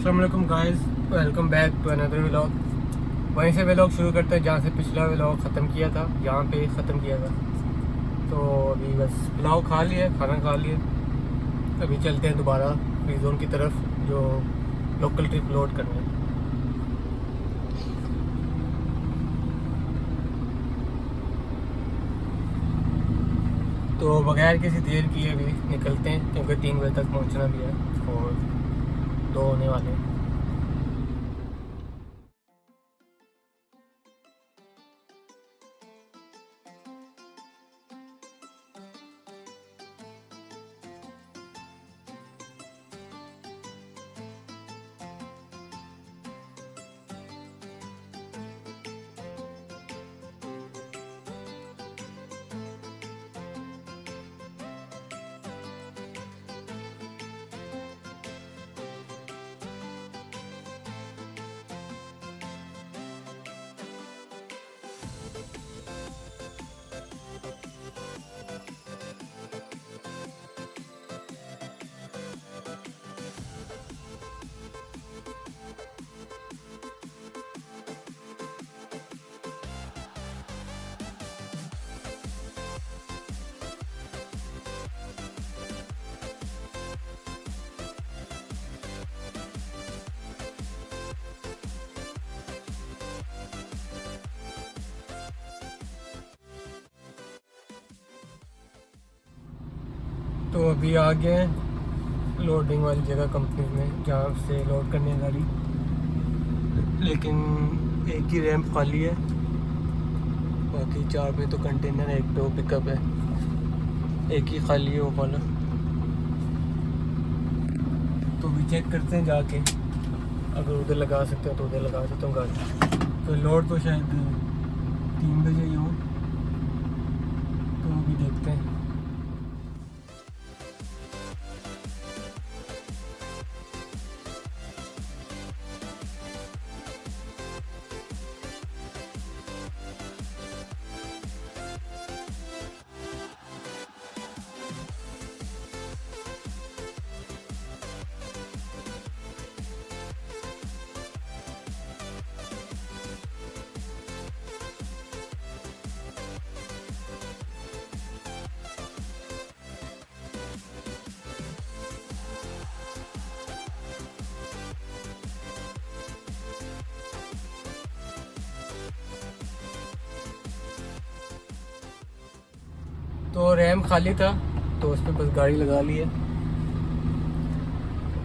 अस्सलाम वालेकुम guys, welcome back to another vlog. वहीं से व्लॉग शुरू करते हैं जहाँ से पिछला व्लॉग ख़त्म किया था, यहाँ पे ख़त्म किया था। तो अभी बस पुलाव खा लिए, खाना खा लिए। अभी चलते हैं दोबारा फ्री जोन की तरफ, जो लोकल ट्रिप लोड करने। तो बगैर किसी देर किए अभी निकलते हैं, क्योंकि 3 बजे तक पहुँचना भी है और 2 होने वाले हैं। तो अभी आ गए हैं लोडिंग वाली जगह कंपनी में, जहाँ से लोड करनी है गाड़ी। लेकिन एक ही रैंप खाली है, बाकी 4 पे तो कंटेनर है, एक पे वो पिकअप है, एक ही खाली है वो वाला। तो भी चेक करते हैं जाके, अगर उधर लगा सकते हो तो उधर लगा सकता हूँ गाड़ी। तो लोड तो शायद 3 बजे ही हो, तो अभी देखते हैं। तो रैम खाली था, तो उस पर बस गाड़ी लगा ली है।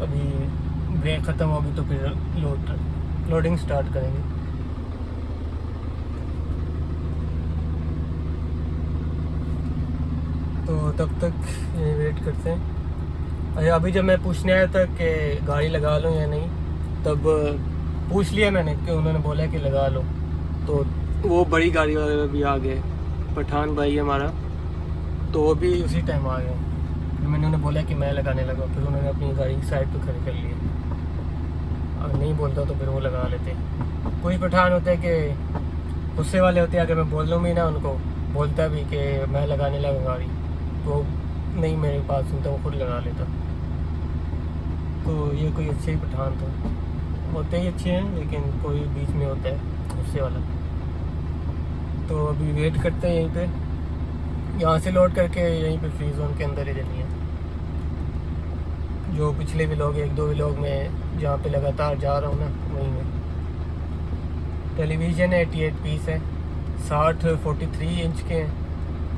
अभी ब्रेक ख़त्म होगी तो फिर लोडिंग स्टार्ट करेंगे। तो तब तक ये वेट करते हैं। अरे अभी जब मैं पूछने आया था कि गाड़ी लगा लूँ या नहीं, तब पूछ लिया मैंने कि उन्होंने बोला कि लगा लो। तो वो बड़ी गाड़ी वाले भी आ गए, पठान भाई हमारा, तो वो भी उसी टाइम आ गए। फिर मैंने उन्हें बोला कि मैं लगाने लगा, फिर उन्होंने अपनी गाड़ी साइड पे खड़ी कर ली। अगर नहीं बोलता तो फिर वो लगा लेते। कोई पठान होते हैं कि गुस्से वाले होते हैं, अगर मैं बोल दूँ भी ना उनको, बोलता भी कि मैं लगाने लगा गाड़ी, तो नहीं मेरे पास सुनता, वो खुद लगा लेता। तो ये कोई अच्छे ही पठान था, होते ही अच्छे हैं, लेकिन कोई बीच में होता है गुस्से वाला। तो अभी वेट करते हैं यहीं पे, यहाँ से लोड करके यहीं पे फ्री जोन के अंदर ही रहनी है। जो पिछले व्लॉग 1-2 व्लॉग में जहाँ पे लगातार जा रहा हूँ ना, वहीं में। टेलीविज़न 88 पीस है, 60-43 इंच के हैं,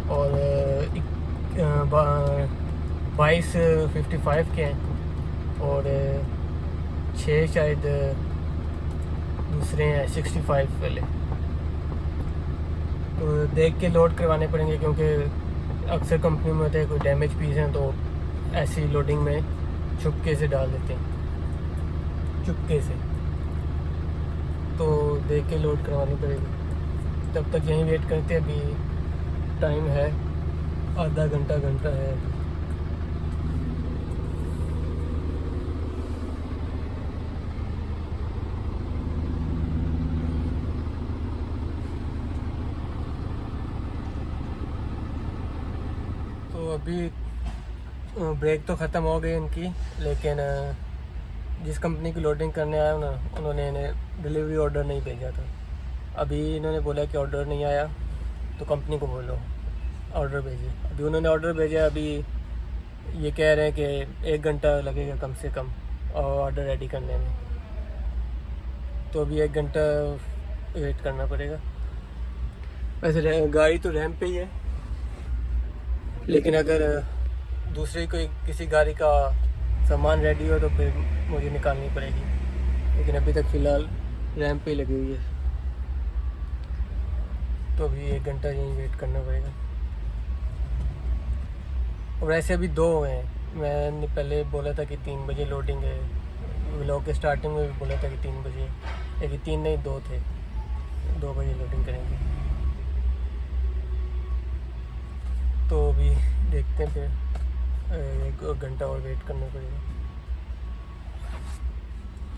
और 22-55 के हैं, और 6 शायद दूसरे हैं 65 वाले। तो देख के लोड करवाने पड़ेंगे, क्योंकि अक्सर कंपनी में होते हैं कोई डैमेज पीस हैं तो ऐसी लोडिंग में चुपके से डाल देते हैं, चुपके से। तो देख के लोड करवानी पड़ेगी। तब तक यहीं वेट करते हैं, अभी टाइम है आधा घंटा है। तो अभी ब्रेक तो ख़त्म हो गई इनकी, लेकिन जिस कंपनी की लोडिंग करने आया ना, उन्होंने इन्हें डिलीवरी ऑर्डर नहीं भेजा था। अभी इन्होंने बोला कि ऑर्डर नहीं आया तो कंपनी को बोलो ऑर्डर भेजे। अभी उन्होंने ऑर्डर भेजा, अभी ये कह रहे हैं कि 1 घंटा लगेगा कम से कम ऑर्डर रेडी करने में। तो अभी 1 घंटा वेट करना पड़ेगा। वैसे गाड़ी तो रैंप पे ही है, लेकिन अगर दूसरी कोई किसी गाड़ी का सामान रेडी हो तो फिर मुझे निकालनी पड़ेगी। लेकिन अभी तक फ़िलहाल रैंप पे ही लगी हुई है, तो अभी 1 घंटा यहीं वेट करना पड़ेगा। और ऐसे अभी 2 हुए हैं। मैंने पहले बोला था कि 3 बजे लोडिंग है, व्लॉग के स्टार्टिंग में भी बोला था कि 3 बजे, लेकिन 3 नहीं 2 थे, 2 बजे लोडिंग करेंगे। तो अभी देखते हैं, फिर 1 घंटा और वेट करना पड़ेगा।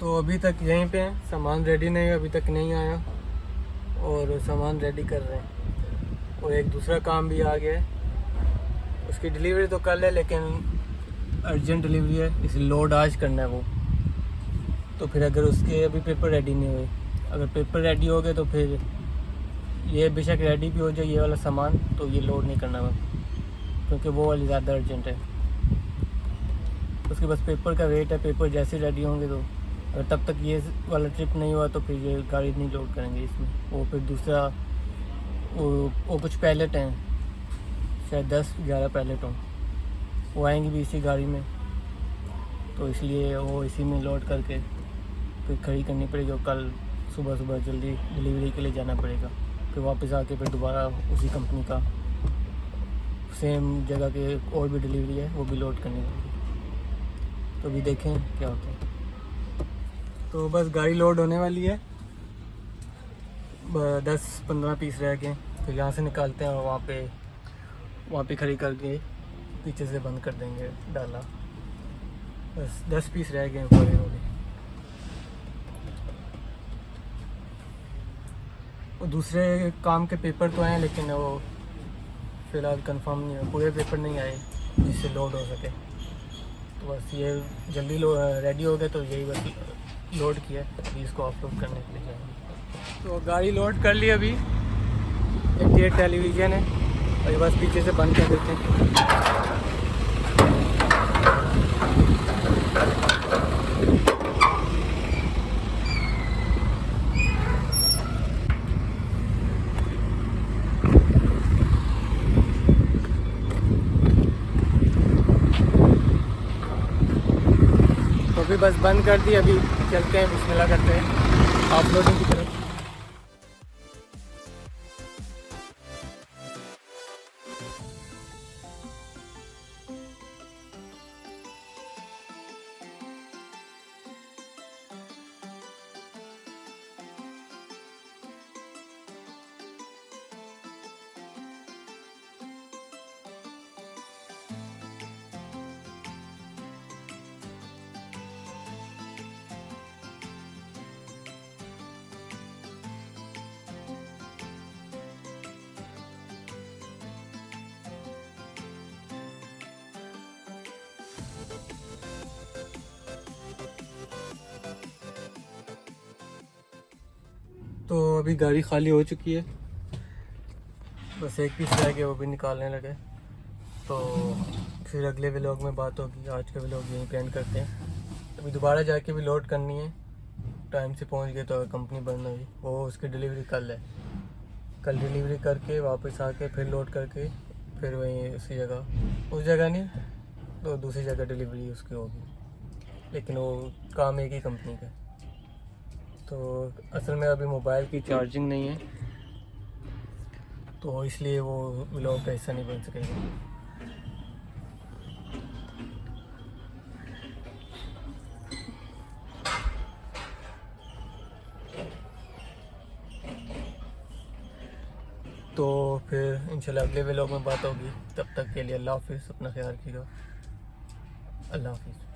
तो अभी तक यहीं पे हैं, सामान रेडी नहीं है, अभी तक नहीं आया और सामान रेडी कर रहे हैं। और एक दूसरा काम भी आ गया है, उसकी डिलीवरी तो कल है लेकिन अर्जेंट डिलीवरी है, इसलिए लोड आज करना है वो। तो फिर अगर उसके अभी पेपर रेडी नहीं हुए, अगर पेपर रेडी हो गए तो फिर ये बेशक रेडी भी हो जाए ये वाला सामान, तो ये लोड नहीं करना है क्योंकि वो वाली ज़्यादा अर्जेंट है। उसके बस पेपर का वेट है, पेपर जैसे रेडी होंगे तो अगर तब तक ये वाला ट्रिप नहीं हुआ तो फिर ये गाड़ी नहीं लोड करेंगे इसमें। वो फिर दूसरा वो कुछ पैलेट हैं, शायद 10-11 पैलेट हों, वो आएंगी भी इसी गाड़ी में, तो इसलिए वो इसी में लोड करके फिर खड़ी करनी पड़ेगी और कल सुबह सुबह जल्दी डिलीवरी के लिए जाना पड़ेगा। फिर वापस आके फिर दोबारा उसी कंपनी का सेम जगह के और भी डिलीवरी है वो भी लोड करनी पड़ेगी। तो अभी देखें क्या होता है। तो बस गाड़ी लोड होने वाली है, 10-15 पीस रह गए, फिर यहाँ से निकालते हैं और वहाँ पे खड़ी करके पीछे से बंद कर देंगे डाला। बस 10 पीस रह गए पूरे वाले। और दूसरे काम के पेपर तो आए लेकिन वो फ़िलहाल कंफर्म नहीं है, पूरे पेपर नहीं आए जिससे लोड हो सके। तो बस ये जल्दी रेडी हो गए तो यही बस लोड किया, अभी इसको ऑफलोड करने के लिए जाएंगे। तो गाड़ी लोड कर ली अभी, एक ये टेलीविज़न है और ये बस पीछे से बंद कर देते हैं। तो अभी बस बंद कर दी, अभी चलते हैं, बिस्मिल्लाह करते हैं ऑफलोडिंग की तरफ। तो अभी गाड़ी खाली हो चुकी है, बस एक पीस रह गया, वो भी निकालने लगे। तो फिर अगले व्लॉग में बात होगी। आज का व्लॉग यहीं पे एंड करते हैं। अभी दोबारा जाके भी लोड करनी है, टाइम से पहुंच गए तो कंपनी बंद हुई, वो उसकी डिलीवरी कल है। कल डिलीवरी करके वापस आके फिर लोड करके फिर वहीं उसी जगह, उस जगह नहीं तो दूसरी जगह डिलीवरी उसकी होगी, लेकिन वो काम एक ही कंपनी का। तो असल में अभी मोबाइल की चार्जिंग नहीं है तो इसलिए वो व्लॉग का हिस्सा नहीं बन सकेगा। तो फिर इंशाल्लाह अगले व्लॉग में बात होगी। तब तक के लिए अल्लाह हाफिज़, अपना ख्याल रखिएगा। अल्लाह हाफिज़।